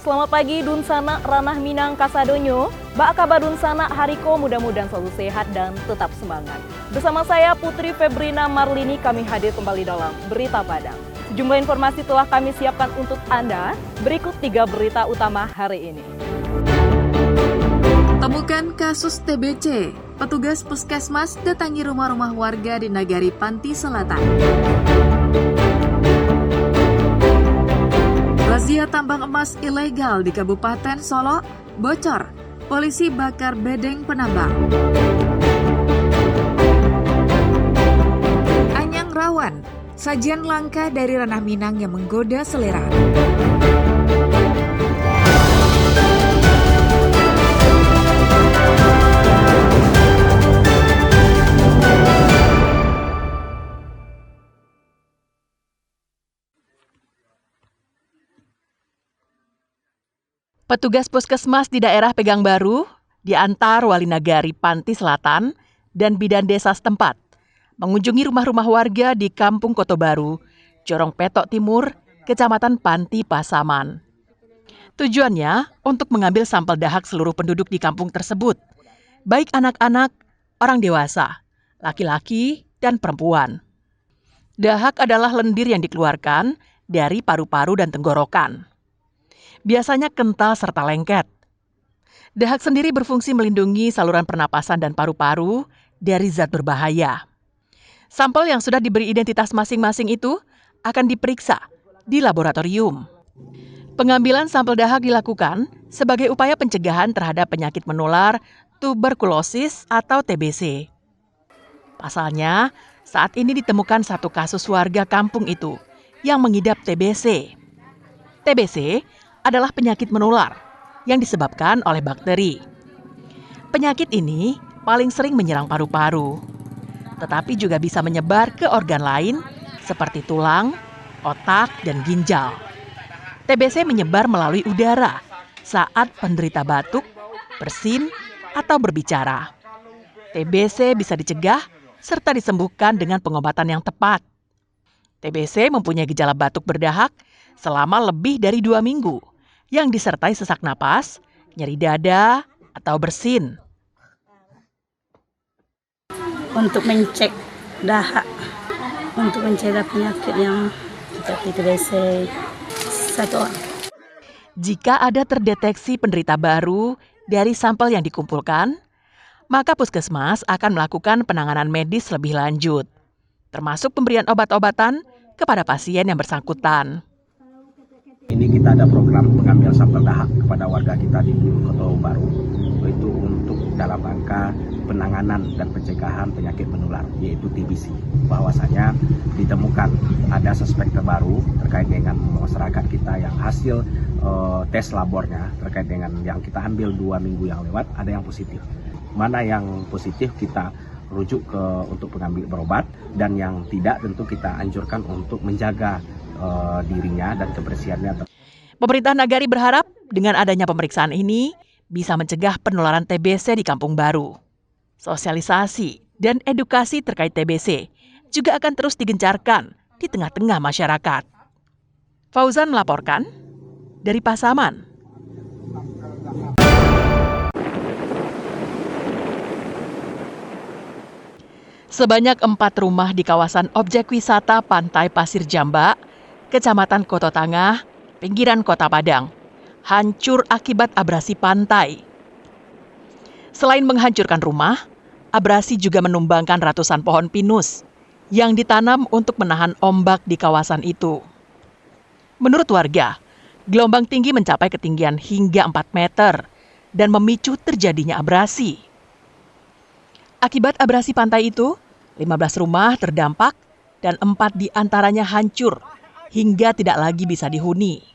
Selamat pagi Dunsana Ranah Minang Kasadonyo. Bak kabar Dunsana Hariko, mudah-mudahan selalu sehat dan tetap semangat. Bersama saya Putri Febrina Marlini, kami hadir kembali dalam Berita Padang. Sejumlah informasi telah kami siapkan untuk Anda. Berikut 3 berita utama hari ini. Temukan kasus TBC. Petugas puskesmas datangi rumah-rumah warga di Nagari Panti Selatan. Razia tambang emas ilegal di Kabupaten Solo bocor. Polisi bakar bedeng penambang. Anyang rawan. Sajian langka dari ranah Minang yang menggoda selera. Petugas puskesmas di daerah Pegang Baru, diantar Wali Nagari Panti Selatan dan bidan desa setempat, mengunjungi rumah-rumah warga di Kampung Koto Baru, Jorong Petok Timur, Kecamatan Panti Pasaman. Tujuannya untuk mengambil sampel dahak seluruh penduduk di kampung tersebut, baik anak-anak, orang dewasa, laki-laki, dan perempuan. Dahak adalah lendir yang dikeluarkan dari paru-paru dan tenggorokan. Biasanya kental serta lengket. Dahak sendiri berfungsi melindungi saluran pernapasan dan paru-paru dari zat berbahaya. Sampel yang sudah diberi identitas masing-masing itu akan diperiksa di laboratorium. Pengambilan sampel dahak dilakukan sebagai upaya pencegahan terhadap penyakit menular tuberkulosis atau TBC. Pasalnya, saat ini ditemukan satu kasus warga kampung itu yang mengidap TBC. TBC adalah penyakit menular yang disebabkan oleh bakteri. Penyakit ini paling sering menyerang paru-paru, tetapi juga bisa menyebar ke organ lain seperti tulang, otak, dan ginjal. TBC menyebar melalui udara saat penderita batuk, bersin, atau berbicara. TBC bisa dicegah serta disembuhkan dengan pengobatan yang tepat. TBC mempunyai gejala batuk berdahak selama lebih dari 2 minggu, yang disertai sesak napas, nyeri dada, atau bersin. Untuk mencek dahak, untuk mencegah penyakit yang seperti TBC, 1 orang. Jika ada terdeteksi penderita baru dari sampel yang dikumpulkan, maka puskesmas akan melakukan penanganan medis lebih lanjut, termasuk pemberian obat-obatan kepada pasien yang bersangkutan. Ini kita ada program pengambil sampel dahak kepada warga kita di Koto Baru, yaitu untuk dalam rangka penanganan dan pencegahan penyakit menular, yaitu TBC. Bahwasanya ditemukan ada suspek terbaru terkait dengan masyarakat kita yang hasil tes labornya terkait dengan yang kita ambil 2 minggu yang lewat, ada yang positif. Mana yang positif kita rujuk untuk pengambil berobat, dan yang tidak tentu kita anjurkan untuk menjaga dirinya dan kebersihannya. Pemerintah Nagari berharap dengan adanya pemeriksaan ini bisa mencegah penularan TBC di Kampung Baru. Sosialisasi dan edukasi terkait TBC juga akan terus digencarkan di tengah-tengah masyarakat. Fauzan melaporkan dari Pasaman. Sebanyak 4 rumah di kawasan objek wisata Pantai Pasir Jamba, Kecamatan Koto Tangah, pinggiran Kota Padang, hancur akibat abrasi pantai. Selain menghancurkan rumah, abrasi juga menumbangkan ratusan pohon pinus yang ditanam untuk menahan ombak di kawasan itu. Menurut warga, gelombang tinggi mencapai ketinggian hingga 4 meter dan memicu terjadinya abrasi. Akibat abrasi pantai itu, 15 rumah terdampak dan 4 diantaranya hancur hingga tidak lagi bisa dihuni.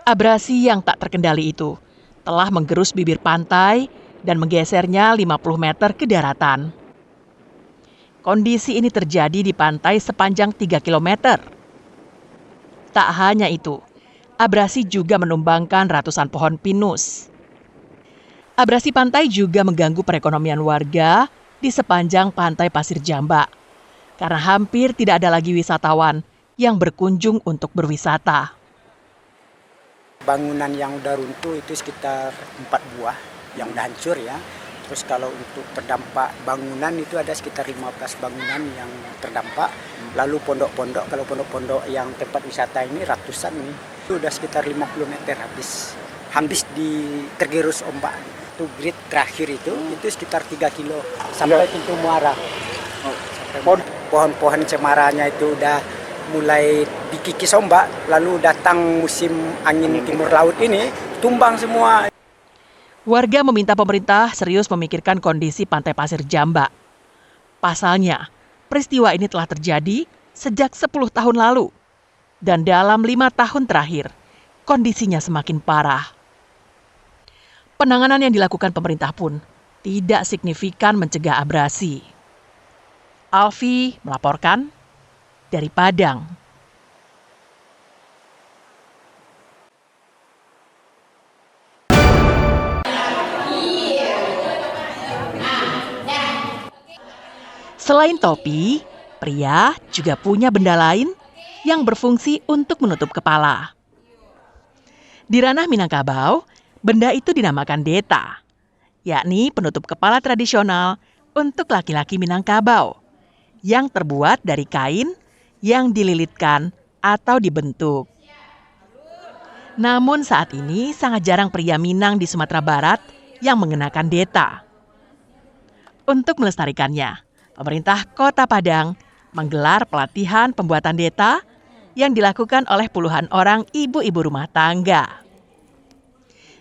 Abrasi yang tak terkendali itu telah menggerus bibir pantai dan menggesernya 50 meter ke daratan. Kondisi ini terjadi di pantai sepanjang 3 km. Tak hanya itu, abrasi juga menumbangkan ratusan pohon pinus. Abrasi pantai juga mengganggu perekonomian warga di sepanjang Pantai Pasir Jamba, karena hampir tidak ada lagi wisatawan yang berkunjung untuk berwisata. Bangunan yang udah runtuh itu sekitar 4 buah yang udah hancur ya. Terus kalau untuk terdampak bangunan itu ada sekitar 15 bangunan yang terdampak. Lalu pondok-pondok, kalau pondok-pondok yang tempat wisata ini ratusan ini. Itu udah sekitar 50 meter habis tergerus ombak. Itu grid terakhir itu sekitar 3 kilo sampai pintu muara. Pohon-pohon cemaranya itu udah mulai dikikis ombak, lalu datang musim angin timur laut ini, tumbang semua. Warga meminta pemerintah serius memikirkan kondisi pantai pasir Jamba. Pasalnya, peristiwa ini telah terjadi sejak 10 tahun lalu. Dan dalam 5 tahun terakhir, kondisinya semakin parah. Penanganan yang dilakukan pemerintah pun tidak signifikan mencegah abrasi. Alfi melaporkan dari Padang. Selain topi, pria juga punya benda lain yang berfungsi untuk menutup kepala. Di ranah Minangkabau, benda itu dinamakan deta, yakni penutup kepala tradisional untuk laki-laki Minangkabau yang terbuat dari kain yang dililitkan atau dibentuk. Namun saat ini sangat jarang pria Minang di Sumatera Barat yang mengenakan deta. Untuk melestarikannya, pemerintah Kota Padang menggelar pelatihan pembuatan deta yang dilakukan oleh puluhan orang ibu-ibu rumah tangga.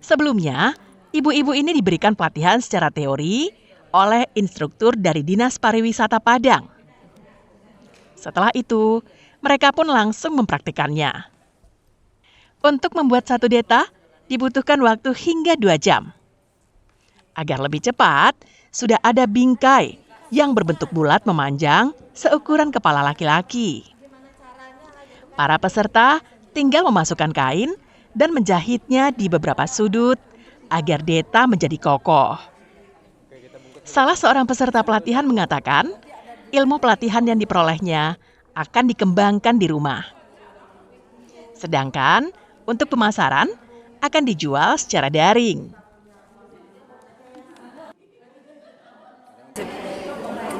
Sebelumnya, ibu-ibu ini diberikan pelatihan secara teori oleh instruktur dari Dinas Pariwisata Padang. Setelah itu, mereka pun langsung mempraktikannya. Untuk membuat satu deta, dibutuhkan waktu hingga 2 jam. Agar lebih cepat, sudah ada bingkai yang berbentuk bulat memanjang seukuran kepala laki-laki. Para peserta tinggal memasukkan kain dan menjahitnya di beberapa sudut agar deta menjadi kokoh. Salah seorang peserta pelatihan mengatakan, ilmu pelatihan yang diperolehnya akan dikembangkan di rumah. Sedangkan untuk pemasaran akan dijual secara daring.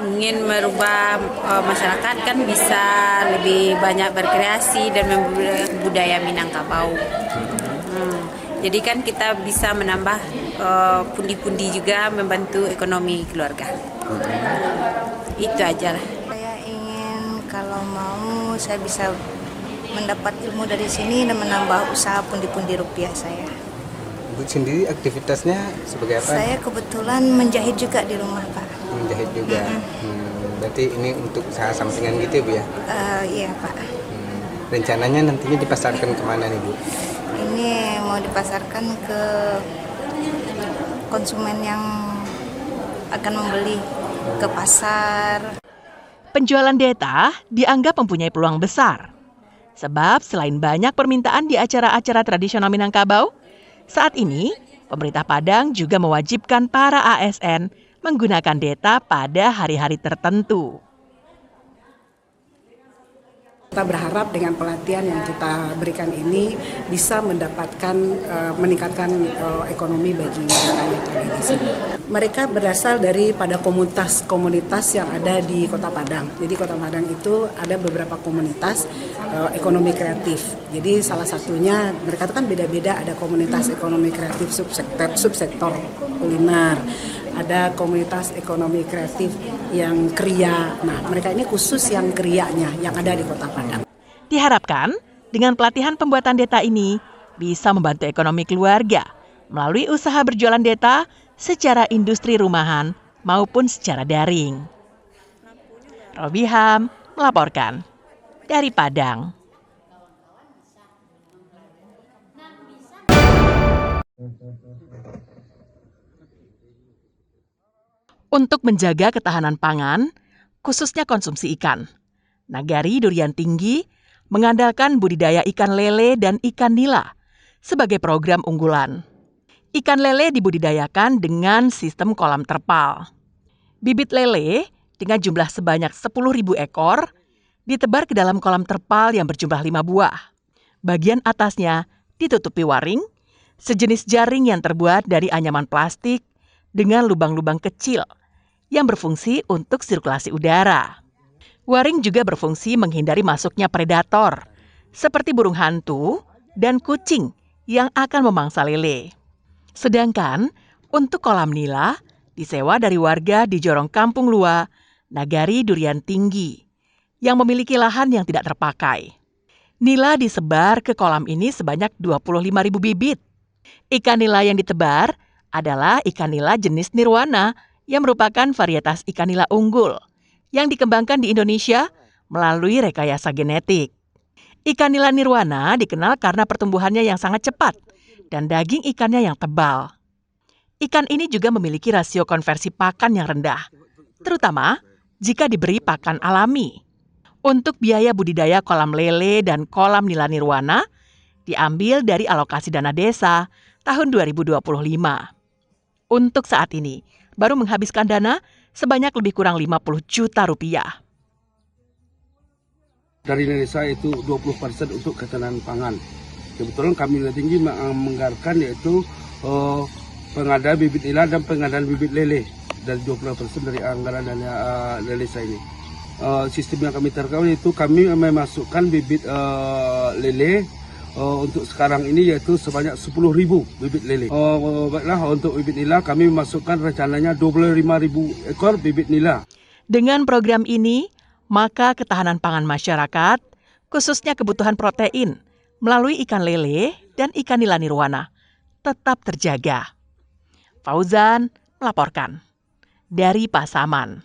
Ingin merubah masyarakat kan bisa lebih banyak berkreasi dan budaya Minangkabau. Jadi kan kita bisa menambah pundi-pundi juga membantu ekonomi keluarga. Itu aja lah. Saya ingin kalau mau saya bisa mendapat ilmu dari sini dan menambah usaha pundi-pundi rupiah saya. Ibu sendiri aktivitasnya sebagai apa? Saya kebetulan menjahit juga di rumah, Pak. Menjahit juga. Berarti ini untuk usaha sampingan gitu ya, Bu ya? Iya, Pak. Rencananya nantinya dipasarkan kemana nih, Bu? Ini mau dipasarkan ke konsumen yang akan membeli, ke pasar. Penjualan deta dianggap mempunyai peluang besar. Sebab selain banyak permintaan di acara-acara tradisional Minangkabau, saat ini pemerintah Padang juga mewajibkan para ASN menggunakan deta pada hari-hari tertentu. Kita berharap dengan pelatihan yang kita berikan ini bisa meningkatkan ekonomi bagi rakyat yang ada di sini. Mereka berasal pada komunitas yang ada di Kota Padang. Jadi Kota Padang itu ada beberapa komunitas ekonomi kreatif. Jadi salah satunya mereka itu kan beda-beda, ada komunitas ekonomi kreatif subsektor kuliner. Ada komunitas ekonomi kreatif yang kriya. Nah, mereka ini khusus yang krianya yang ada di Kota Padang. Diharapkan dengan pelatihan pembuatan deta ini bisa membantu ekonomi keluarga melalui usaha berjualan deta secara industri rumahan maupun secara daring. Robiham melaporkan dari Padang. Untuk menjaga ketahanan pangan, khususnya konsumsi ikan, Nagari Durian Tinggi mengandalkan budidaya ikan lele dan ikan nila sebagai program unggulan. Ikan lele dibudidayakan dengan sistem kolam terpal. Bibit lele dengan jumlah sebanyak 10.000 ekor ditebar ke dalam kolam terpal yang berjumlah 5 buah. Bagian atasnya ditutupi waring, sejenis jaring yang terbuat dari anyaman plastik dengan lubang-lubang kecil yang berfungsi untuk sirkulasi udara. Waring juga berfungsi menghindari masuknya predator, seperti burung hantu dan kucing yang akan memangsa lele. Sedangkan untuk kolam nila disewa dari warga di Jorong Kampung Lua, Nagari Durian Tinggi, yang memiliki lahan yang tidak terpakai. Nila disebar ke kolam ini sebanyak 25.000 bibit. Ikan nila yang ditebar adalah ikan nila jenis nirwana yang merupakan varietas ikan nila unggul yang dikembangkan di Indonesia melalui rekayasa genetik. Ikan nila nirwana dikenal karena pertumbuhannya yang sangat cepat dan daging ikannya yang tebal. Ikan ini juga memiliki rasio konversi pakan yang rendah, terutama jika diberi pakan alami. Untuk biaya budidaya kolam lele dan kolam nila nirwana diambil dari alokasi dana desa tahun 2025. Untuk saat ini, baru menghabiskan dana sebanyak lebih kurang 50 juta rupiah. Dari desa itu 20% untuk ketahanan pangan. Kebetulan kami Nila Tinggi menganggarkan yaitu pengadaan bibit nila dan pengadaan bibit lele dari 20% dari anggaran dana desa ini. Sistem yang kami terapkan itu kami memasukkan bibit lele untuk sekarang ini yaitu sebanyak 10.000 bibit lele. Baiklah, untuk bibit nila kami memasukkan rencananya 25.000 ekor bibit nila. Dengan program ini, maka ketahanan pangan masyarakat, khususnya kebutuhan protein, melalui ikan lele dan ikan nila nirwana, tetap terjaga. Fauzan melaporkan dari Pasaman.